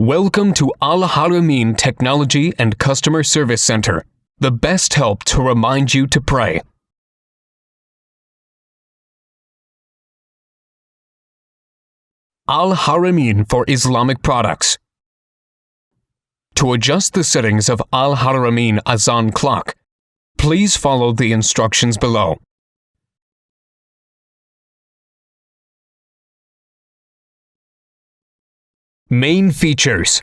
Welcome to Al-Haramaeen Technology and Customer Service Center, the best help to remind you to pray. Al-Haramaeen for Islamic products. To adjust the settings of Al-Haramaeen Azan clock, please follow the instructions below. Main features: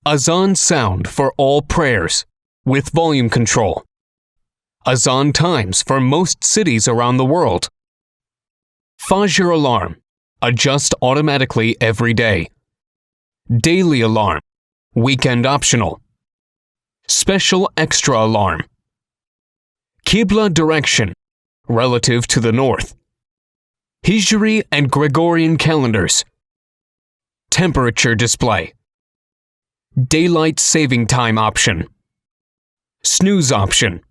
Azan sound for all prayers, with volume control. Azan times for most cities around the world. Fajr alarm, adjust automatically every day. Daily alarm, weekend optional. Special extra alarm. Qibla direction, relative to the north. Hijri and Gregorian calendars. Temperature display. Daylight saving time option. Snooze option.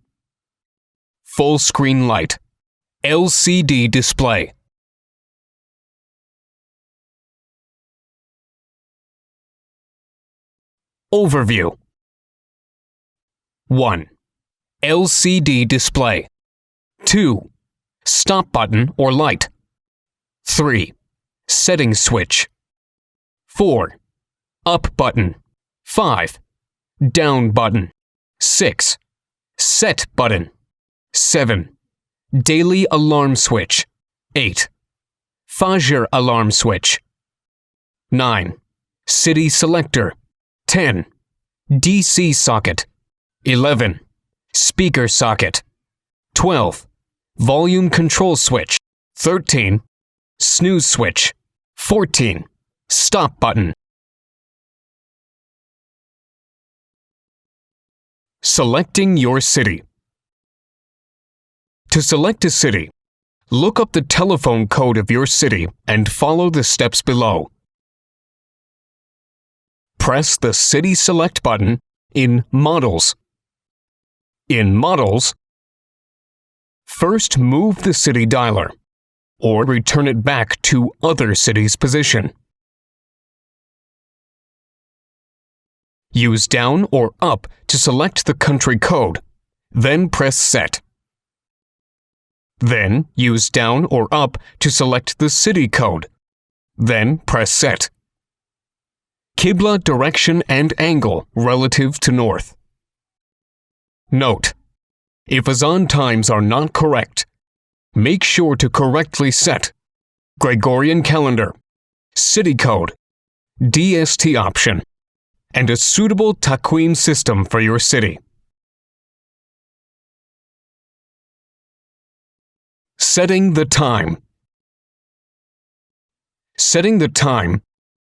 Full screen light. LCD display. Overview. 1. LCD display. 2. Stop button or light. 3. Setting switch. 4. Up button. 5. Down button. 6. Set button. 7. Daily alarm switch. 8. Fajr alarm switch. 9. City selector. 10. DC socket. 11. Speaker socket. 12. Volume control switch. 13. Snooze switch. 14. Stop button. Selecting your city. To select a city, look up the telephone code of your city and follow the steps below. Press the City Select button in Models. In Models, first move the city dialer, or return it back to other city's position. Use down or up to select the country code, then press Set. Then use down or up to select the city code, then press Set. Qibla direction and angle relative to north. Note: if Azan times are not correct, make sure to correctly set Gregorian calendar, city code, DST option, and a suitable taqweem system for your city. Setting the time. Setting the time,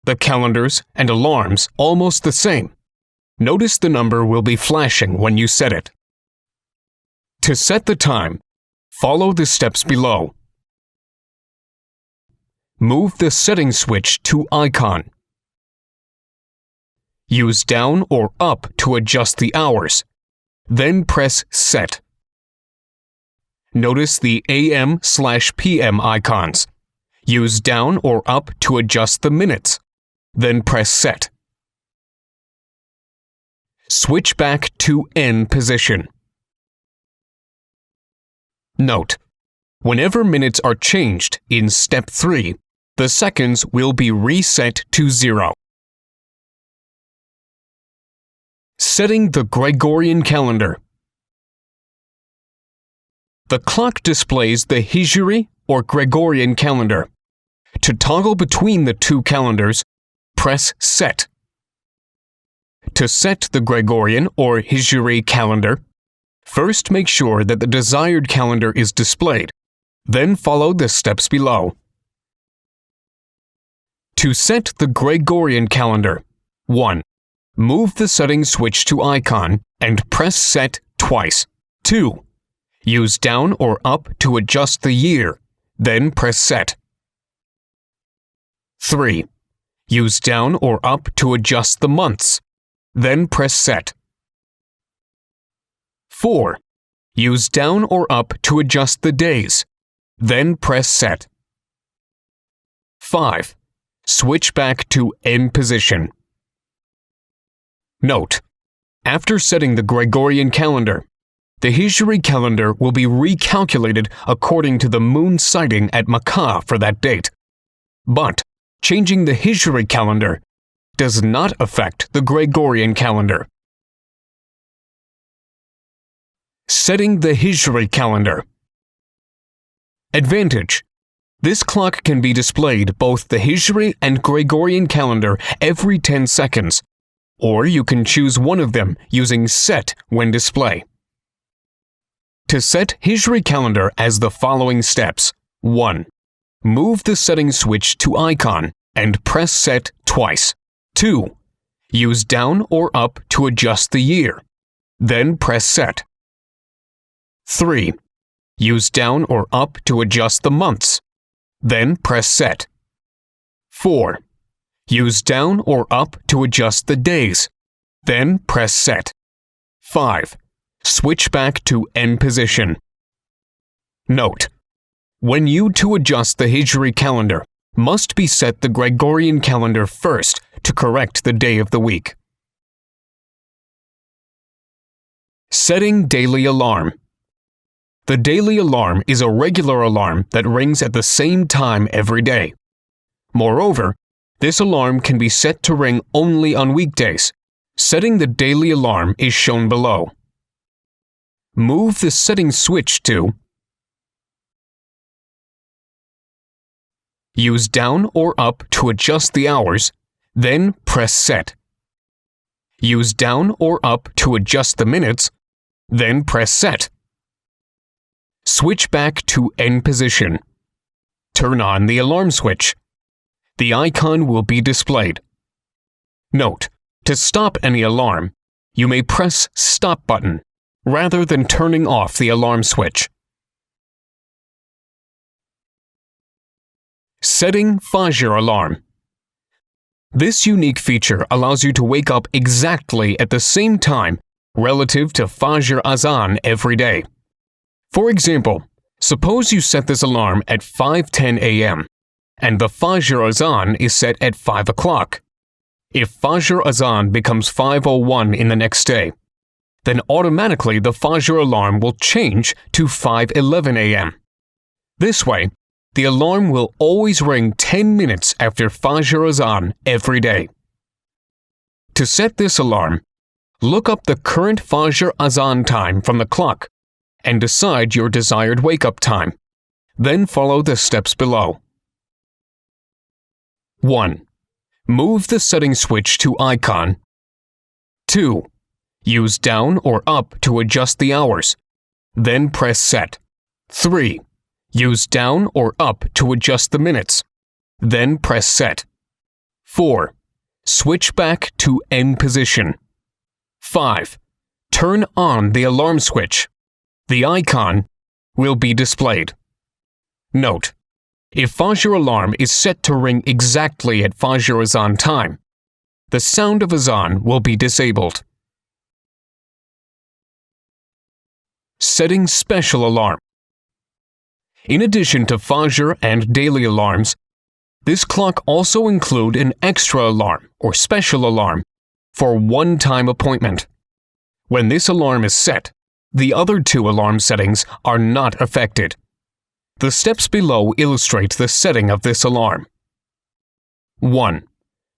the calendars and alarms almost the same. Notice the number will be flashing when you set it. To set the time, follow the steps below. Move the setting switch to icon. Use down or up to adjust the hours, then press Set. Notice the AM/PM icons. Use down or up to adjust the minutes, then press Set. Switch back to N position. Note: whenever minutes are changed in Step 3, the seconds will be reset to 0. Setting the Gregorian calendar. The clock displays the Hijri or Gregorian calendar. To toggle between the two calendars, press Set. To set the Gregorian or Hijri calendar, first make sure that the desired calendar is displayed, then follow the steps below. To set the Gregorian calendar, 1. Move the setting switch to icon and press Set twice. 2. Use down or up to adjust the year, then press Set. 3. Use down or up to adjust the months, then press Set. 4. Use down or up to adjust the days, then press Set. 5. switch back to N position. Note: after setting the Gregorian calendar, the Hijri calendar will be recalculated according to the moon sighting at Makkah for that date. But changing the Hijri calendar does not affect the Gregorian calendar. Setting the Hijri calendar. Advantage: this clock can be displayed both the Hijri and Gregorian calendar every 10 seconds, or you can choose one of them using Set when display. To set Hijri calendar as the following steps: 1. Move the setting switch to icon and press Set twice. 2. Use down or up to adjust the year. Then press Set. 3. Use down or up to adjust the months. Then press Set. 4. Use down or up to adjust the days. Then press Set. 5. Switch back to N position. Note: when you to adjust the Hijri calendar, must be set the Gregorian calendar first to correct the day of the week. Setting daily alarm. The daily alarm is a regular alarm that rings at the same time every day. Moreover, this alarm can be set to ring only on weekdays. Setting the daily alarm is shown below. Move the setting switch to use down or up to adjust the hours, then press Set. Use down or up to adjust the minutes, then press Set. Switch back to N position. Turn on the alarm switch. The icon will be displayed. Note: to stop any alarm, you may press Stop button rather than turning off the alarm switch. Setting Fajr alarm. This unique feature allows you to wake up exactly at the same time relative to Fajr Azan every day. For example, suppose you set this alarm at 5:10 a.m. and the Fajr Azan is set at 5 o'clock. If Fajr Azan becomes 5:01 in the next day, then automatically the Fajr alarm will change to 5:11 a.m. This way, the alarm will always ring 10 minutes after Fajr Azan every day. To set this alarm, look up the current Fajr Azan time from the clock and decide your desired wake-up time. Then follow the steps below. 1. Move the setting switch to icon. 2. Use down or up to adjust the hours. Then press Set. 3. Use down or up to adjust the minutes. Then press Set. 4. Switch back to N position. 5. Turn on the alarm switch. The icon will be displayed. Note: if Fajr alarm is set to ring exactly at Fajr Azan time, the sound of Azan will be disabled. Setting special alarm. In addition to Fajr and daily alarms, this clock also includes an extra alarm or special alarm for one-time appointment. When this alarm is set, the other two alarm settings are not affected. The steps below illustrate the setting of this alarm. 1.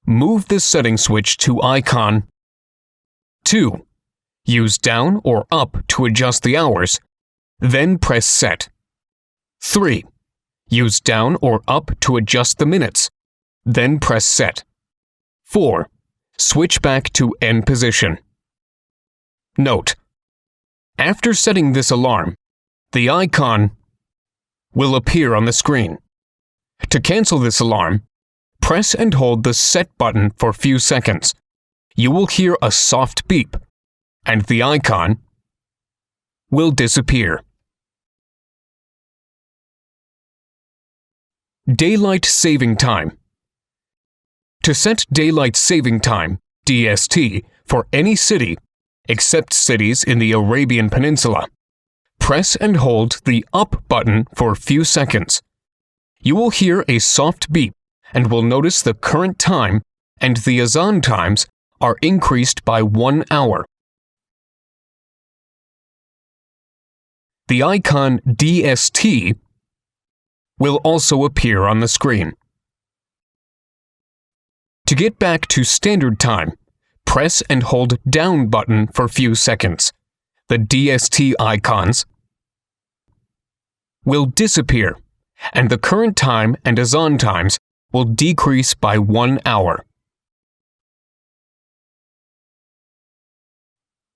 Move the setting switch to icon. 2. Use down or up to adjust the hours, then press Set. 3. Use down or up to adjust the minutes, then press Set. 4. Switch back to N position. Note: after setting this alarm, the icon will appear on the screen. To cancel this alarm, press and hold the Set button for a few seconds. You will hear a soft beep, and the icon will disappear. Daylight Saving Time. To set Daylight Saving Time, DST, for any city, except cities in the Arabian Peninsula, press and hold the Up button for a few seconds. You will hear a soft beep and will notice the current time and the azan times are increased by 1 hour. The icon DST will also appear on the screen. To get back to standard time, press and hold down button for few seconds. The DST icons will disappear, and the current time and azan times will decrease by 1 hour.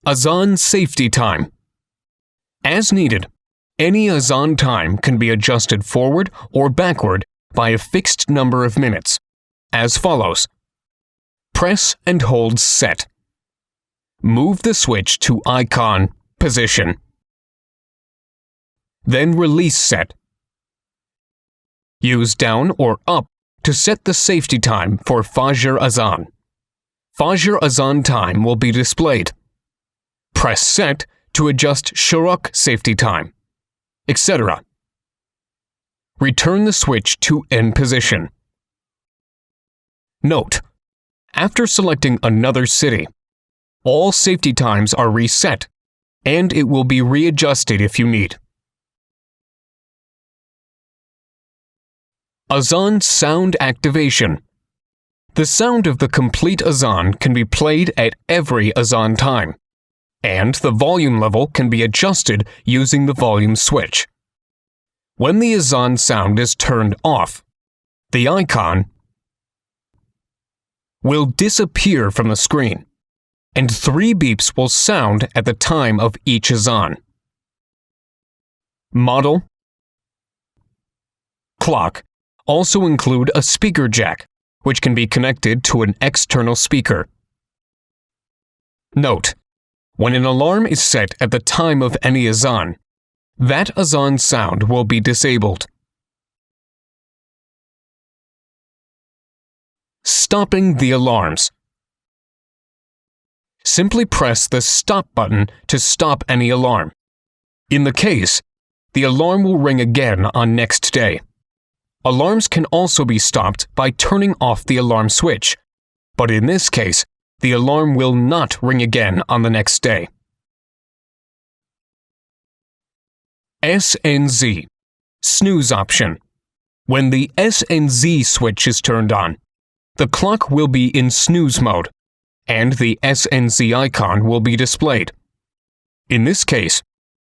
Azan safety time. As needed, any azan time can be adjusted forward or backward by a fixed number of minutes, as follows. Press and hold Set. Move the switch to icon Position. Then release Set. Use down or up to set the safety time for Fajr Azan. Fajr Azan time will be displayed. Press Set to adjust Shuruk safety time, etc. Return the switch to End position. Note: after selecting another city, all safety times are reset, and it will be readjusted if you need. Azan sound activation. The sound of the complete azan can be played at every azan time, and the volume level can be adjusted using the volume switch. When the azan sound is turned off, the icon will disappear from the screen, and 3 beeps will sound at the time of each azan. Model, clock also include a speaker jack, which can be connected to an external speaker. Note: when an alarm is set at the time of any azan, that azan sound will be disabled. Stopping the alarms. Simply press the stop button to stop any alarm. In the case, the alarm will ring again on next day. Alarms can also be stopped by turning off the alarm switch, but in this case, the alarm will not ring again on the next day. SNZ, snooze option. When the SNZ switch is turned on, the clock will be in snooze mode, and the SNZ icon will be displayed. In this case,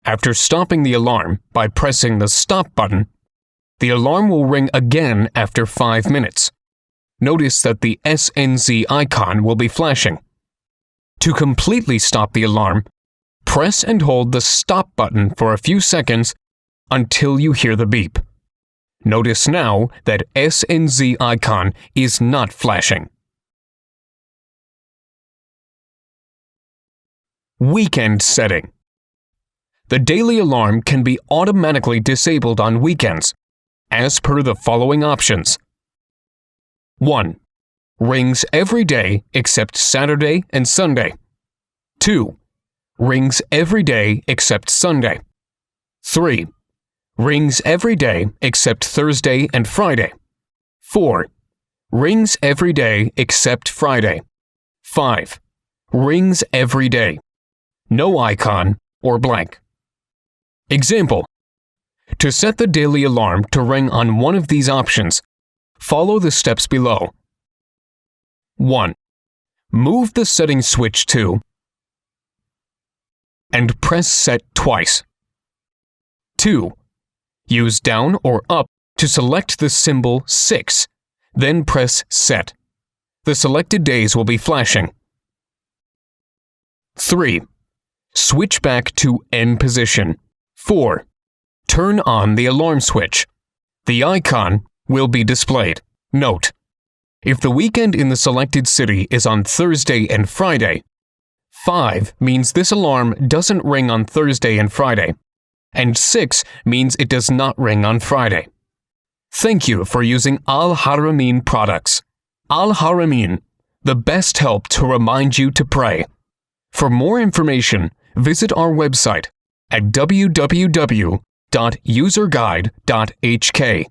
after stopping the alarm by pressing the stop button, the alarm will ring again after 5 minutes. Notice that the SNZ icon will be flashing. To completely stop the alarm, press and hold the stop button for a few seconds until you hear the beep. Notice now that SNZ icon is not flashing. Weekend setting. The daily alarm can be automatically disabled on weekends, as per the following options. 1. Rings every day except Saturday and Sunday. 2. Rings every day except Sunday. 3. Rings every day except Thursday and Friday. 4. Rings every day except Friday. 5. Rings every day. No icon or blank. Example: to set the daily alarm to ring on one of these options, follow the steps below. 1. Move the setting switch to and press Set twice. 2. Use down or up to select the symbol 6, then press Set. The selected days will be flashing. 3. Switch back to End position. 4. Turn on the alarm switch. The icon will be displayed. Note: if the weekend in the selected city is on Thursday and Friday, 5 means this alarm doesn't ring on Thursday and Friday, and 6 means it does not ring on Friday. Thank you for using al-Haramain products. Al-Haramain, the best help to remind you to pray. For more information, visit our website at www.userguide.hk.